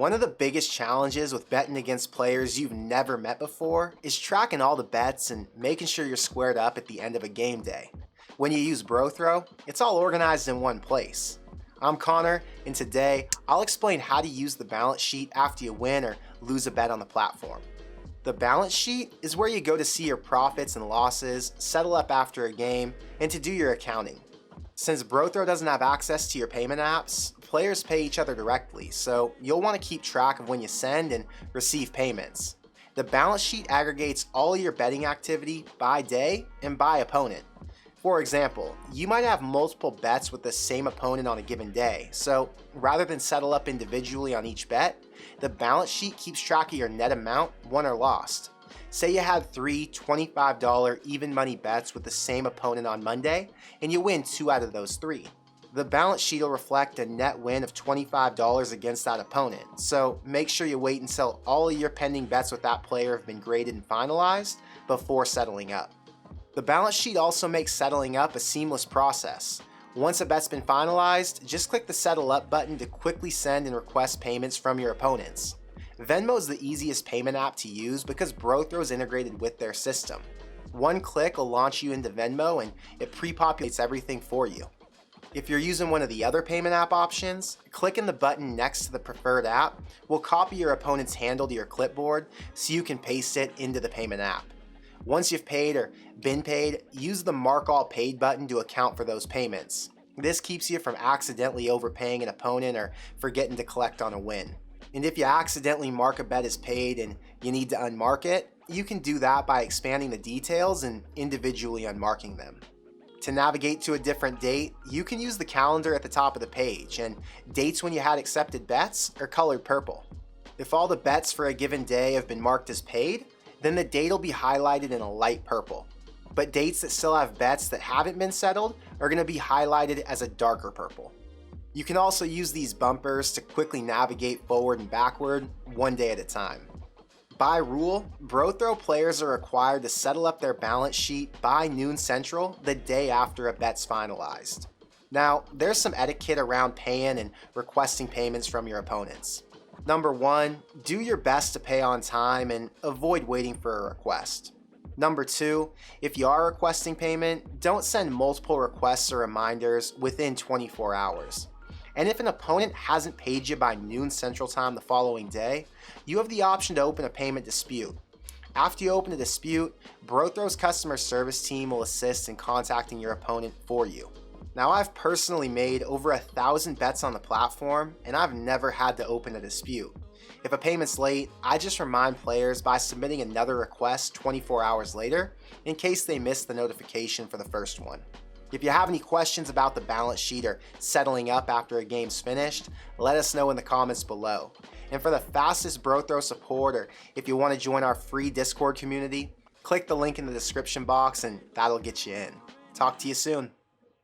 One of the biggest challenges with betting against players you've never met before is tracking all the bets and making sure you're squared up at the end of a game day. When you use BroThrow, it's all organized in one place. I'm Connor, and today I'll explain how to use the balance sheet after you win or lose a bet on the platform. The balance sheet is where you go to see your profits and losses, settle up after a game, and to do your accounting. Since BroThrow doesn't have access to your payment apps, players pay each other directly, so you'll want to keep track of when you send and receive payments. The balance sheet aggregates all your betting activity by day and by opponent. For example, you might have multiple bets with the same opponent on a given day, so rather than settle up individually on each bet, the balance sheet keeps track of your net amount, won or lost. Say you had 3 $25 even money bets with the same opponent on Monday, and you win 2 out of those 3. The balance sheet will reflect a net win of $25 against that opponent, so make sure you wait until all of your pending bets with that player have been graded and finalized before settling up. The balance sheet also makes settling up a seamless process. Once a bet's been finalized, just click the Settle Up button to quickly send and request payments from your opponents. Venmo is the easiest payment app to use because BroThrow is integrated with their system. One click will launch you into Venmo and it pre-populates everything for you. If you're using one of the other payment app options, clicking the button next to the preferred app will copy your opponent's handle to your clipboard so you can paste it into the payment app. Once you've paid or been paid, use the Mark All Paid button to account for those payments. This keeps you from accidentally overpaying an opponent or forgetting to collect on a win. And if you accidentally mark a bet as paid and you need to unmark it, you can do that by expanding the details and individually unmarking them. To navigate to a different date, you can use the calendar at the top of the page, and dates when you had accepted bets are colored purple. If all the bets for a given day have been marked as paid, then the date will be highlighted in a light purple. But dates that still have bets that haven't been settled are going to be highlighted as a darker purple. You can also use these bumpers to quickly navigate forward and backward, one day at a time. By rule, BroThrow players are required to settle up their balance sheet by noon central the day after a bet's finalized. Now, there's some etiquette around paying and requesting payments from your opponents. Number 1, do your best to pay on time and avoid waiting for a request. Number 2, if you are requesting payment, don't send multiple requests or reminders within 24 hours. And if an opponent hasn't paid you by noon central time the following day, you have the option to open a payment dispute. After you open a dispute, BroThrow's customer service team will assist in contacting your opponent for you. Now, I've personally made over 1,000 bets on the platform, and I've never had to open a dispute. If a payment's late, I just remind players by submitting another request 24 hours later in case they missed the notification for the first one. If you have any questions about the balance sheet or settling up after a game's finished, let us know in the comments below. And for the fastest BroThrow support, or if you want to join our free Discord community, click the link in the description box and that'll get you in. Talk to you soon.